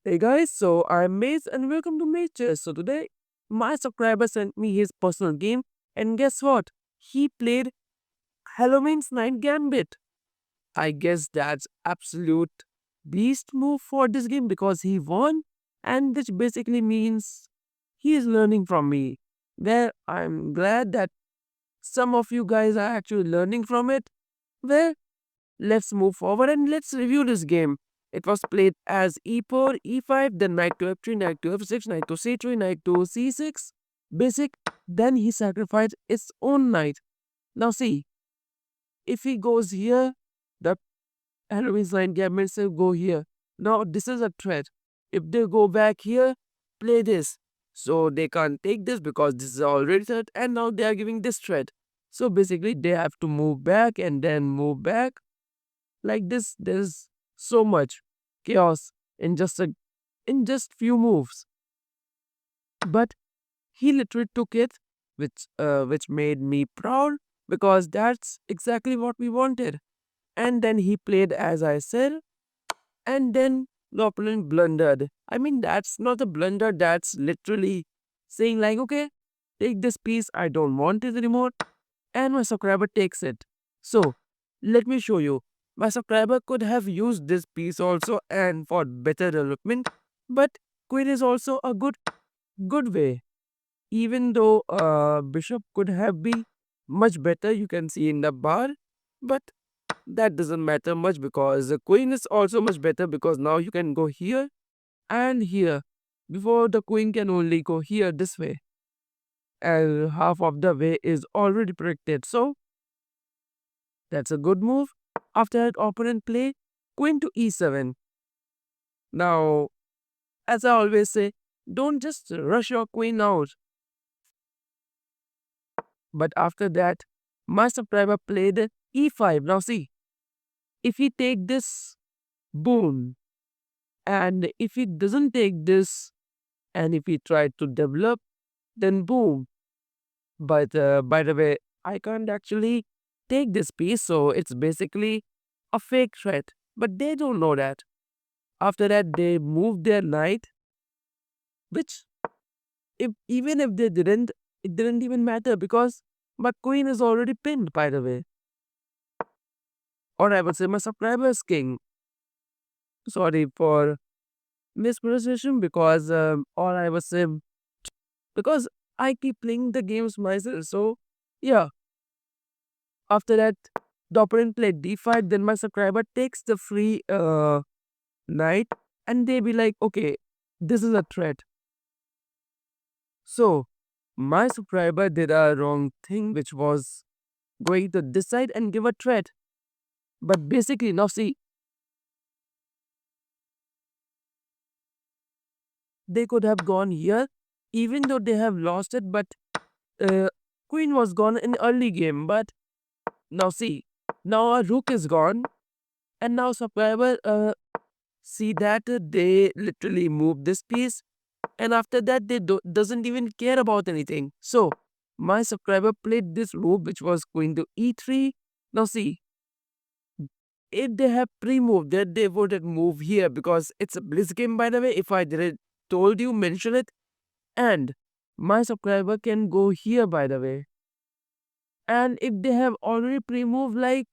Hey guys, so I'm Maze and welcome to Maze Chess. So today, my subscriber sent me his personal game, and guess what? He played Halloween's Night Gambit. I guess that's absolute beast move for this game because he won, and which basically means he is learning from me. Well, I'm glad that some of you guys are actually learning from it. Well, let's move forward and let's review this game. It was played as e4, e5, then knight to f3, knight to f6, knight to c3, knight to c6. Basic. Then he sacrificed its own knight. Now see, if he goes here, the enemy's line gamma will go here. Now this is a threat. If they go back here, play this. So they can't take this because this is already threat and now they are giving this threat. So basically they have to move back and then move back. Like this, there's so much chaos in just few moves. But he literally took it, which made me proud because that's exactly what we wanted. And then he played as I said, and then the opponent blundered. I mean, that's not a blunder, that's literally saying like, okay, take this piece, I don't want it anymore, and my subscriber takes it. So, let me show you. My subscriber could have used this piece also and for better development, but queen is also a good way. Even though bishop could have been much better, you can see in the bar, but that doesn't matter much because the queen is also much better because now you can go here and here. Before the queen can only go here this way and half of the way is already predicted. So that's a good move. After that, opponent play queen to e7. Now, as I always say, don't just rush your queen out. But after that, my subscriber played e5. Now see, if he take this, boom. And if he doesn't take this, and if he try to develop, then boom. But by the way, I can't actually take this piece, so it's basically a fake threat. But they don't know that. After that, they moved their knight, which even if they didn't, it didn't even matter because my queen is already pinned, by the way. Or I would say my subscriber is king. Sorry for mispronunciation because or I would say because I keep playing the games myself. So yeah, after that, the opponent played d5. Then my subscriber takes the free knight, and they be like, okay, this is a threat. So my subscriber did a wrong thing, which was going to decide and give a threat. But basically, now see, they could have gone here, even though they have lost it. But uh, queen was gone in early game. But now see, now our rook is gone, and now subscriber see that they literally move this piece, and after that they doesn't even care about anything. So my subscriber played this move, which was queen to e3. Now see, if they have pre-moved, that they wouldn't move here because it's a blitz game, by the way. If I didn't told you, mention it. And my subscriber can go here, by the way. And if they have already pre-moved like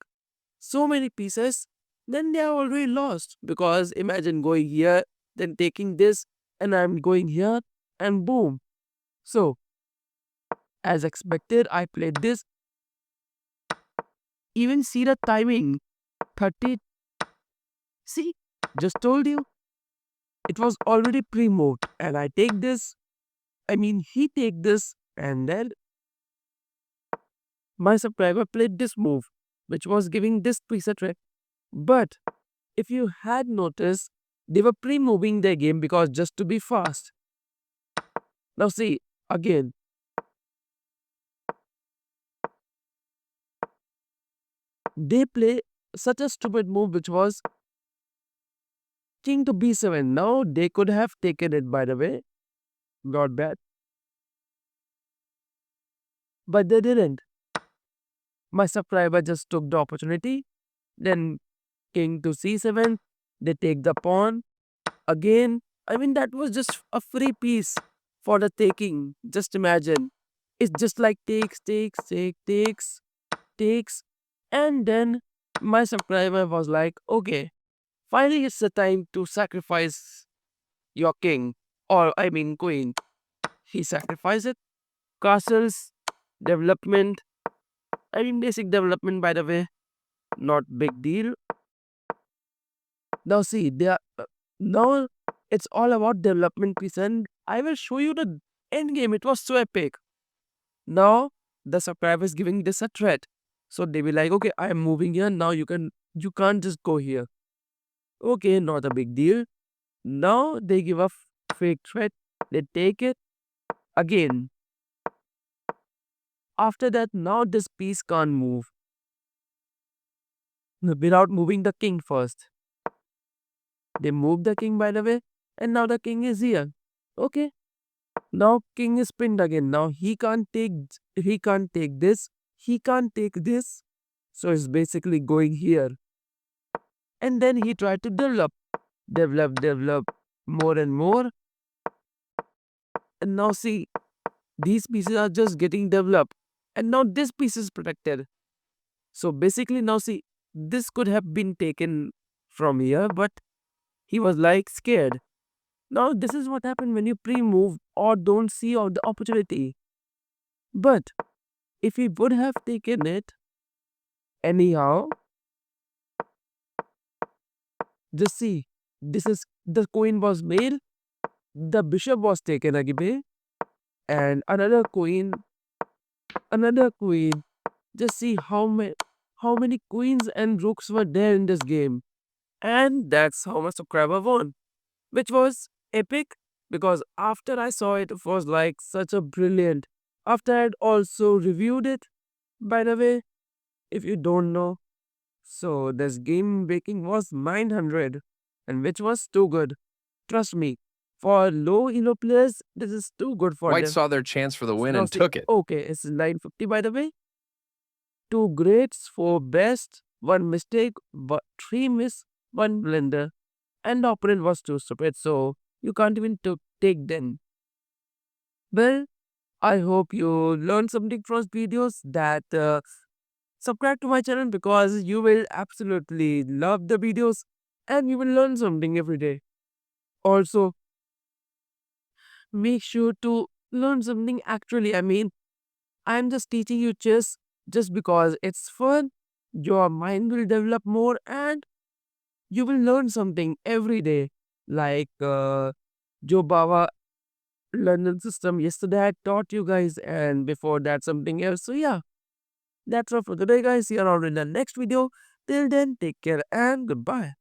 so many pieces, then they are already lost. Because imagine going here, then taking this, and I'm going here, and boom. So, as expected, I played this. Even see the timing 30. See, just told you, it was already pre moved. And I take this, I mean, he take this, and then my subscriber played this move, which was giving this piece a threat. But if you had noticed, they were pre moving their game because just to be fast. Now, see, again, they play such a stupid move, which was king to b7. Now, they could have taken it, by the way, not bad, but they didn't. My subscriber just took the opportunity. Then king to c7, they take the pawn. Again, I mean, that was just a free piece for the taking. Just imagine. It's just like takes. And then my subscriber was like, okay, finally it's the time to sacrifice your king. Or, I mean, queen. He sacrificed it. Castles, development. I mean, basic development, by the way. Not big deal. Now, see, now it's all about development piece, and I will show you the end game. It was so epic. Now the subscriber is giving this a threat, so they be like, okay, I am moving here. Now you can't just go here. Okay, not a big deal. Now they give a fake threat. They take it again. After that, now this piece can't move without moving the king first. They move the king, by the way, and now the king is here. Okay. Now king is pinned again. Now he can't take this. He can't take this. So it's basically going here. And then he tried to develop more and more. And now see, these pieces are just getting developed. And now this piece is protected. So basically now see, this could have been taken from here, but he was like scared. Now this is what happened when you pre-move or don't see all the opportunity. But if he would have taken it anyhow, just see, this is the queen was made, the bishop was taken again, and another queen. Just see how many queens and rooks were there in this game. And that's how much subscriber won, which was epic because after I saw it, it was like such a brilliant. After I'd also reviewed it, by the way, if you don't know, so this game breaking was 900 and which was too good. Trust me, for low elo players, this is too good for White them. saw their chance for the win Now and see, took it. okay, it's 950 by the way. 2 grades, 4 best, 1 mistake, but 3 miss, 1 blunder. And the opponent was too stupid, so you can't even take them. Well, I hope you learned something from videos that subscribe to my channel because you will absolutely love the videos and you will learn something every day. Also, make sure to learn something actually. I mean, I'm just teaching you chess just because it's fun. Your mind will develop more and you will learn something every day. Like Joe Baba learning system yesterday I taught you guys and before that something else. So yeah, that's all for today guys. See you around in the next video. Till then, take care and goodbye.